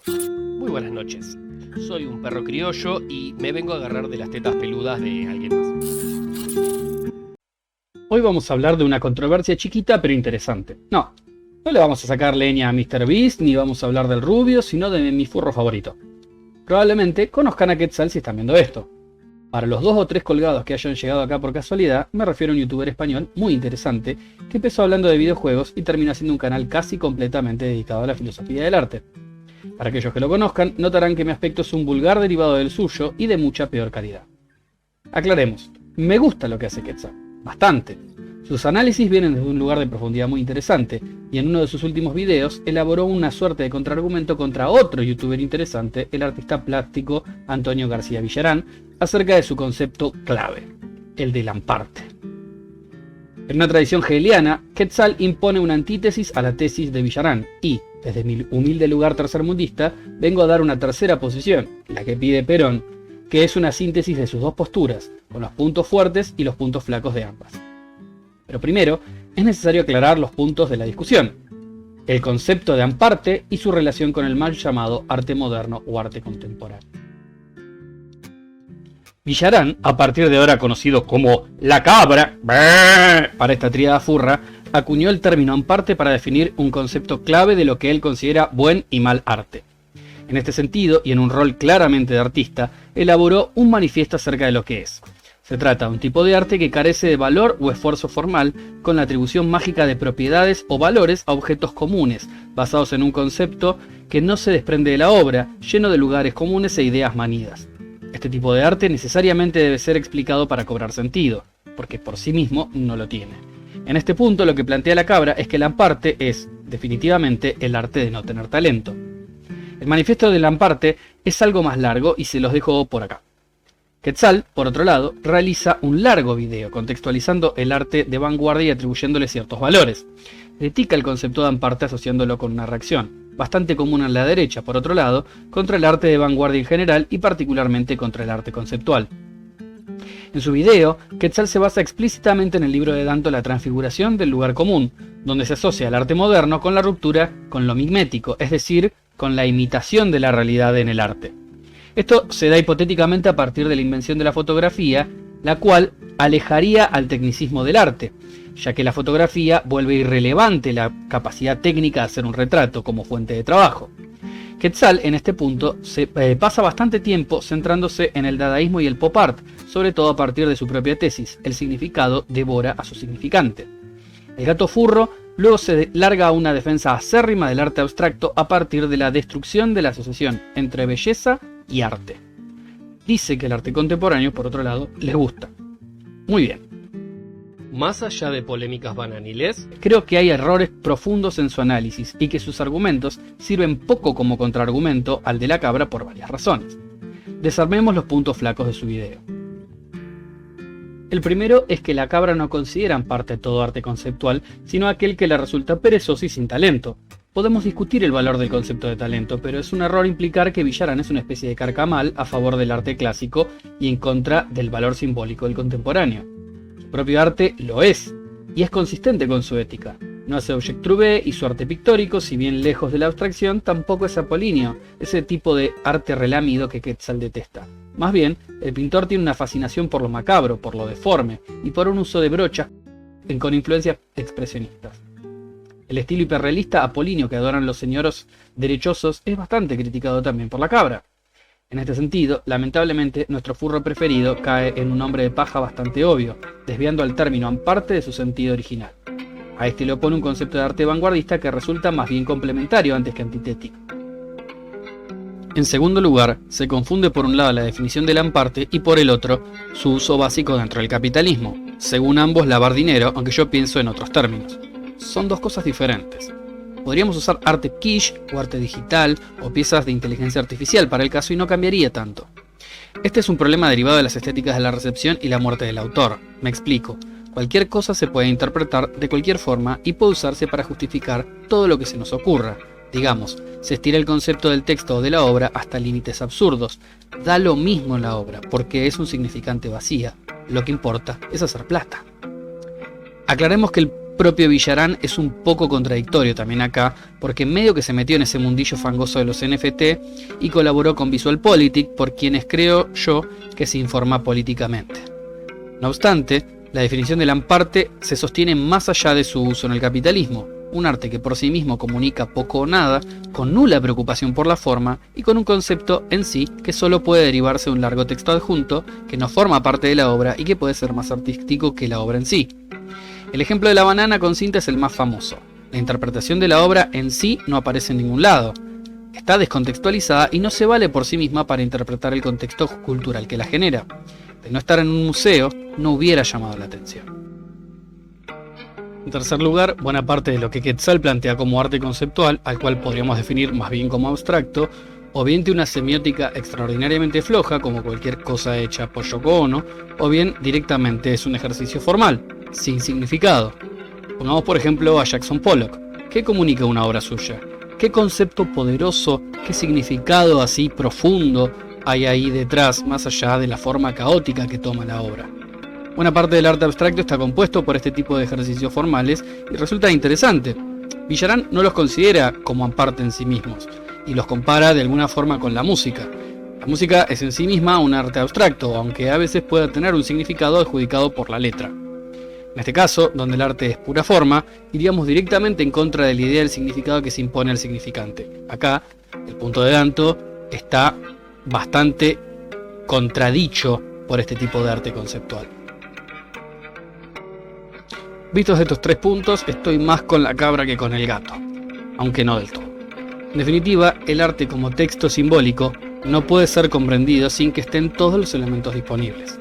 Muy buenas noches. Soy un perro criollo y me vengo a agarrar de las tetas peludas de alguien más. Hoy vamos a hablar de una controversia chiquita pero interesante. No le vamos a sacar leña a MrBeast ni vamos a hablar del rubio, sino de mi furro favorito. Probablemente conozcan a Quetzal si están viendo esto. Para los 2 o 3 colgados que hayan llegado acá por casualidad, me refiero a un youtuber español muy interesante que empezó hablando de videojuegos y terminó haciendo un canal casi completamente dedicado a la filosofía del arte. Para aquellos que lo conozcan, notarán que mi aspecto es un vulgar derivado del suyo y de mucha peor calidad. Aclaremos, me gusta lo que hace Quetzal, bastante. Sus análisis vienen desde un lugar de profundidad muy interesante, y en uno de sus últimos videos elaboró una suerte de contraargumento contra otro youtuber interesante, el artista plástico Antonio García Villarán, acerca de su concepto clave, el de Lamparte. En una tradición hegeliana, Quetzal impone una antítesis a la tesis de Villarán, y, desde mi humilde lugar tercermundista, vengo a dar una tercera posición, la que pide Perón, que es una síntesis de sus dos posturas, con los puntos fuertes y los puntos flacos de ambas. Pero primero, es necesario aclarar los puntos de la discusión: el concepto de Amparte y su relación con el mal llamado arte moderno o arte contemporáneo. Villarán, a partir de ahora conocido como la cabra para esta tríada furra, acuñó el término Amparte para definir un concepto clave de lo que él considera buen y mal arte. En este sentido, y en un rol claramente de artista, elaboró un manifiesto acerca de lo que es. Se trata de un tipo de arte que carece de valor o esfuerzo formal, con la atribución mágica de propiedades o valores a objetos comunes, basados en un concepto que no se desprende de la obra, lleno de lugares comunes e ideas manidas. Este tipo de arte necesariamente debe ser explicado para cobrar sentido, porque por sí mismo no lo tiene. En este punto, lo que plantea la cabra es que Lamparte es, definitivamente, el arte de no tener talento. El manifiesto de Lamparte es algo más largo y se los dejo por acá. Quetzal, por otro lado, realiza un largo video contextualizando el arte de vanguardia y atribuyéndole ciertos valores. Critica el concepto de Amparte asociándolo con una reacción, bastante común en la derecha, por otro lado, contra el arte de vanguardia en general y particularmente contra el arte conceptual. En su video, Quetzal se basa explícitamente en el libro de Danto La transfiguración del lugar común, donde se asocia el arte moderno con la ruptura con lo mimético, es decir, con la imitación de la realidad en el arte. Esto se da hipotéticamente a partir de la invención de la fotografía, la cual alejaría al tecnicismo del arte, ya que la fotografía vuelve irrelevante la capacidad técnica de hacer un retrato como fuente de trabajo. Quetzal, en este punto, pasa bastante tiempo centrándose en el dadaísmo y el pop art, sobre todo a partir de su propia tesis: el significado devora a su significante. El gato furro luego se larga a una defensa acérrima del arte abstracto a partir de la destrucción de la asociación entre belleza y arte. Dice que el arte contemporáneo, por otro lado, les gusta. Muy bien. Más allá de polémicas bananiles, Creo que hay errores profundos en su análisis y que sus argumentos sirven poco como contraargumento al de la cabra por varias razones. Desarmemos los puntos flacos de su video. El primero es que la cabra no considera en parte todo arte conceptual, sino aquel que le resulta perezoso y sin talento. Podemos discutir el valor del concepto de talento, pero es un error implicar que Villarán es una especie de carcamal a favor del arte clásico y en contra del valor simbólico del contemporáneo. Su propio arte lo es, y es consistente con su ética. No hace objet trouvé y su arte pictórico, si bien lejos de la abstracción, tampoco es apolíneo, ese tipo de arte relamido que Quetzal detesta. Más bien, el pintor tiene una fascinación por lo macabro, por lo deforme, y por un uso de brochas con influencias expresionistas. El estilo hiperrealista apolíneo que adoran los señoros derechosos es bastante criticado también por la cabra. En este sentido, lamentablemente, nuestro furro preferido cae en un hombre de paja bastante obvio, desviando al término Amparte de su sentido original. A este le opone un concepto de arte vanguardista que resulta más bien complementario antes que antitético. En segundo lugar, se confunde por un lado la definición del Amparte y por el otro, su uso básico dentro del capitalismo. Según ambos, lavar dinero, aunque yo pienso en otros términos. Son dos cosas diferentes. Podríamos usar arte quiche o arte digital o piezas de inteligencia artificial para el caso y no cambiaría tanto. Este es un problema derivado de las estéticas de la recepción y la muerte del autor. Me explico. Cualquier cosa se puede interpretar de cualquier forma y puede usarse para justificar todo lo que se nos ocurra. Digamos, se estira el concepto del texto o de la obra hasta límites absurdos. Da lo mismo en la obra, porque es un significante vacía. Lo que importa es hacer plata. Aclaremos que el propio Villarán es un poco contradictorio también acá, porque medio que se metió en ese mundillo fangoso de los NFT y colaboró con VisualPolitik, por quienes creo yo que se informa políticamente. No obstante, la definición de Lamparte se sostiene más allá de su uso en el capitalismo, un arte que por sí mismo comunica poco o nada, con nula preocupación por la forma y con un concepto en sí que solo puede derivarse de un largo texto adjunto que no forma parte de la obra y que puede ser más artístico que la obra en sí. El ejemplo de la banana con cinta es el más famoso. La interpretación de la obra en sí no aparece en ningún lado. Está descontextualizada y no se vale por sí misma para interpretar el contexto cultural que la genera. De no estar en un museo, no hubiera llamado la atención. En tercer lugar, buena parte de lo que Quetzal plantea como arte conceptual, al cual podríamos definir más bien como abstracto, o bien tiene una semiótica extraordinariamente floja, como cualquier cosa hecha por Yoko Ono, o bien directamente es un ejercicio formal, sin significado. Pongamos por ejemplo a Jackson Pollock. ¿Qué comunica una obra suya? ¿Qué concepto poderoso, qué significado así profundo hay ahí detrás, más allá de la forma caótica que toma la obra? Buena parte del arte abstracto está compuesto por este tipo de ejercicios formales y resulta interesante. Villarán no los considera como aparte en sí mismos y los compara de alguna forma con la música. La música es en sí misma un arte abstracto, aunque a veces pueda tener un significado adjudicado por la letra. En este caso, donde el arte es pura forma, iríamos directamente en contra de la idea del significado que se impone al significante. Acá, el punto de Danto está bastante contradicho por este tipo de arte conceptual. Vistos estos tres puntos, estoy más con la cabra que con el gato, aunque no del todo. En definitiva, el arte como texto simbólico no puede ser comprendido sin que estén todos los elementos disponibles.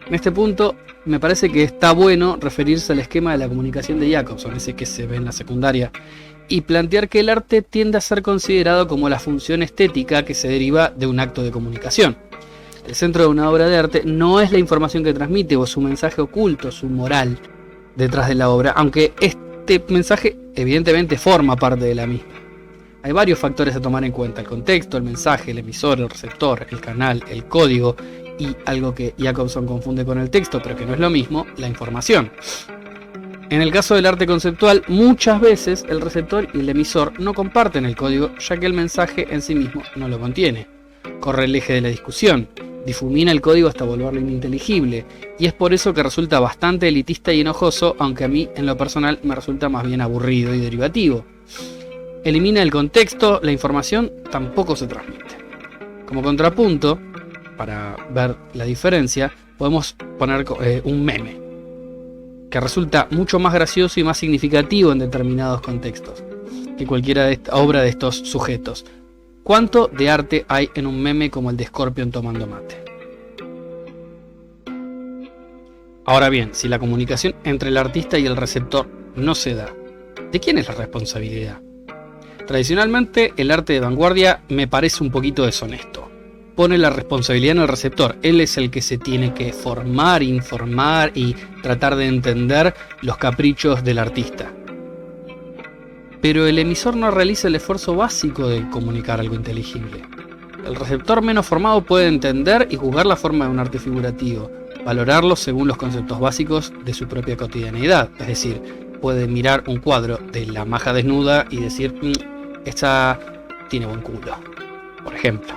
En este punto, me parece que está bueno referirse al esquema de la comunicación de Jacobson, ese que se ve en la secundaria, y plantear que el arte tiende a ser considerado como la función estética que se deriva de un acto de comunicación. El centro de una obra de arte no es la información que transmite o su mensaje oculto, su moral detrás de la obra, aunque este mensaje evidentemente forma parte de la misma. Hay varios factores a tomar en cuenta: el contexto, el mensaje, el emisor, el receptor, el canal, el código y algo que Jacobson confunde con el texto, pero que no es lo mismo, la información. En el caso del arte conceptual, muchas veces el receptor y el emisor no comparten el código, ya que el mensaje en sí mismo no lo contiene. Corre el eje de la discusión, difumina el código hasta volverlo ininteligible, y es por eso que resulta bastante elitista y enojoso, aunque a mí en lo personal me resulta más bien aburrido y derivativo. Elimina el contexto, la información tampoco se transmite. Como contrapunto, para ver la diferencia, podemos poner un meme, que resulta mucho más gracioso y más significativo en determinados contextos que cualquiera obra de estos sujetos. ¿Cuánto de arte hay en un meme como el de Scorpion tomando mate? Ahora bien, si la comunicación entre el artista y el receptor no se da, ¿de quién es la responsabilidad? Tradicionalmente, el arte de vanguardia me parece un poquito deshonesto. Pone la responsabilidad en el receptor. Él es el que se tiene que formar, informar y tratar de entender los caprichos del artista. Pero el emisor no realiza el esfuerzo básico de comunicar algo inteligible. El receptor menos formado puede entender y juzgar la forma de un arte figurativo, valorarlo según los conceptos básicos de su propia cotidianeidad. Es decir, puede mirar un cuadro de la maja desnuda y decir, esta tiene buen culo, por ejemplo.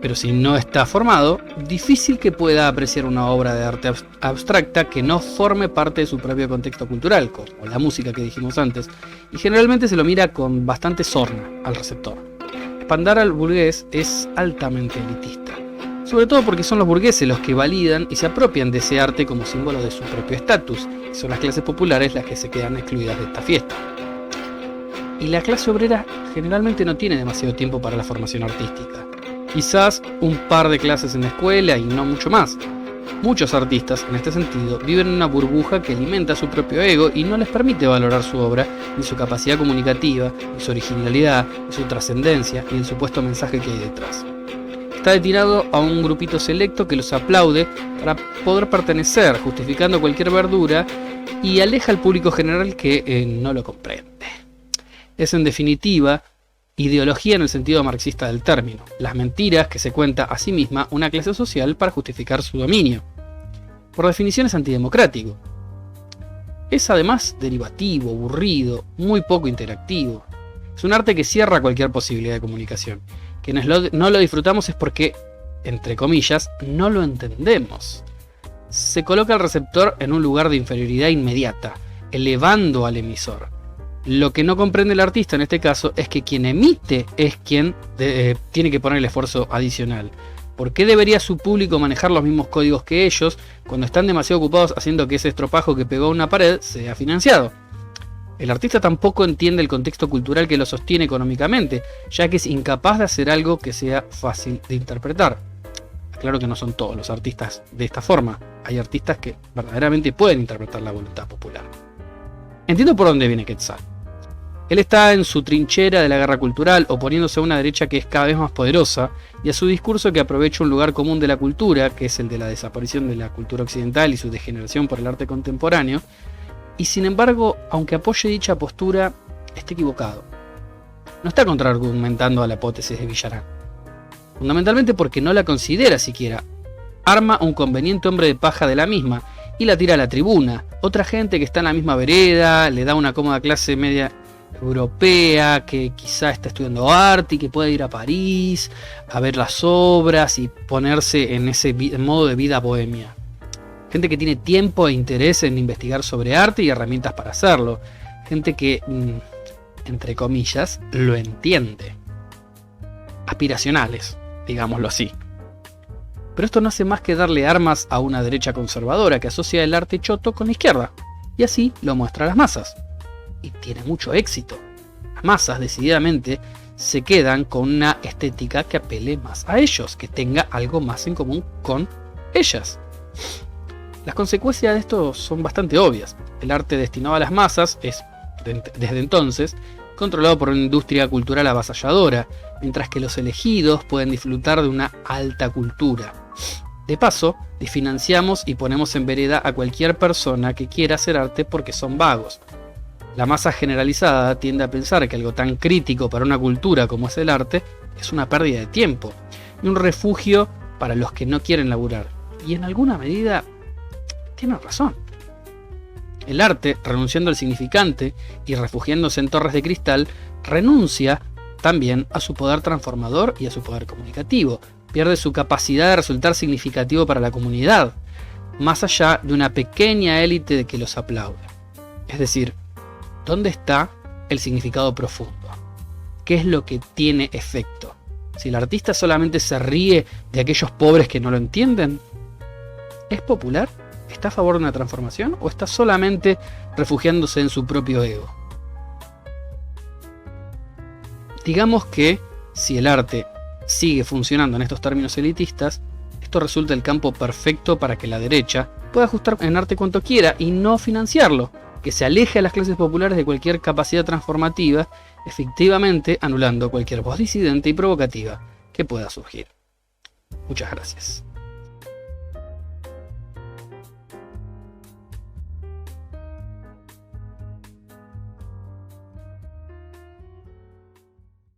Pero si no está formado, difícil que pueda apreciar una obra de arte abstracta que no forme parte de su propio contexto cultural, como la música que dijimos antes, y generalmente se lo mira con bastante sorna al receptor. Expandar al burgués es altamente elitista, sobre todo porque son los burgueses los que validan y se apropian de ese arte como símbolo de su propio estatus, y son las clases populares las que se quedan excluidas de esta fiesta. Y la clase obrera generalmente no tiene demasiado tiempo para la formación artística. Quizás un par de clases en la escuela y no mucho más. Muchos artistas, en este sentido, viven en una burbuja que alimenta su propio ego y no les permite valorar su obra, ni su capacidad comunicativa, ni su originalidad, ni su trascendencia, ni el supuesto mensaje que hay detrás. Está destinado a un grupito selecto que los aplaude para poder pertenecer, justificando cualquier verdura, y aleja al público general que no lo comprende. Es en definitiva ideología en el sentido marxista del término, las mentiras que se cuenta a sí misma una clase social para justificar su dominio. Por definición es antidemocrático. es además derivativo, aburrido, muy poco interactivo. Es un arte que cierra cualquier posibilidad de comunicación. Quienes no lo disfrutamos es porque, entre comillas, no lo entendemos. Se coloca al receptor en un lugar de inferioridad inmediata, elevando al emisor. Lo que no comprende el artista en este caso es que quien emite es quien tiene que poner el esfuerzo adicional. ¿Por qué debería su público manejar los mismos códigos que ellos cuando están demasiado ocupados haciendo que ese estropajo que pegó a una pared sea financiado? El artista tampoco entiende el contexto cultural que lo sostiene económicamente, ya que es incapaz de hacer algo que sea fácil de interpretar. Claro que no son todos los artistas de esta forma. Hay artistas que verdaderamente pueden interpretar la voluntad popular. Entiendo por dónde viene Quetzal. Él está en su trinchera de la guerra cultural, oponiéndose a una derecha que es cada vez más poderosa, y a su discurso que aprovecha un lugar común de la cultura, que es el de la desaparición de la cultura occidental y su degeneración por el arte contemporáneo, y sin embargo, aunque apoye dicha postura, está equivocado. No está contraargumentando a la hipótesis de Villarán, fundamentalmente porque no la considera siquiera. Arma un conveniente hombre de paja de la misma y la tira a la tribuna. Otra gente que está en la misma vereda, le da una cómoda clase media europea, que quizá está estudiando arte y que puede ir a París a ver las obras y ponerse en ese modo de vida bohemia. Gente que tiene tiempo e interés en investigar sobre arte y herramientas para hacerlo. Gente que, entre comillas, lo entiende. Aspiracionales, digámoslo así. Pero esto no hace más que darle armas a una derecha conservadora que asocia el arte choto con la izquierda, y así lo muestra a las masas. Y tiene mucho éxito. Las masas decididamente se quedan con una estética que apele más a ellos, que tenga algo más en común con ellas. Las consecuencias de esto son bastante obvias. El arte destinado a las masas es, desde entonces, controlado por una industria cultural avasalladora, mientras que los elegidos pueden disfrutar de una alta cultura. De paso, desfinanciamos y ponemos en vereda a cualquier persona que quiera hacer arte porque son vagos. La masa generalizada tiende a pensar que algo tan crítico para una cultura como es el arte es una pérdida de tiempo y un refugio para los que no quieren laburar. Y en alguna medida tienen razón. El arte, renunciando al significante y refugiándose en torres de cristal, renuncia también a su poder transformador y a su poder comunicativo. Pierde su capacidad de resultar significativo para la comunidad, más allá de una pequeña élite que los aplaude. Es decir, ¿dónde está el significado profundo? ¿Qué es lo que tiene efecto? Si el artista solamente se ríe de aquellos pobres que no lo entienden, ¿es popular? ¿Está a favor de una transformación o está solamente refugiándose en su propio ego? Digamos que si el arte sigue funcionando en estos términos elitistas, esto resulta el campo perfecto para que la derecha pueda ajustar en arte cuanto quiera y no financiarlo, que se aleje a las clases populares de cualquier capacidad transformativa, efectivamente anulando cualquier voz disidente y provocativa que pueda surgir. Muchas gracias.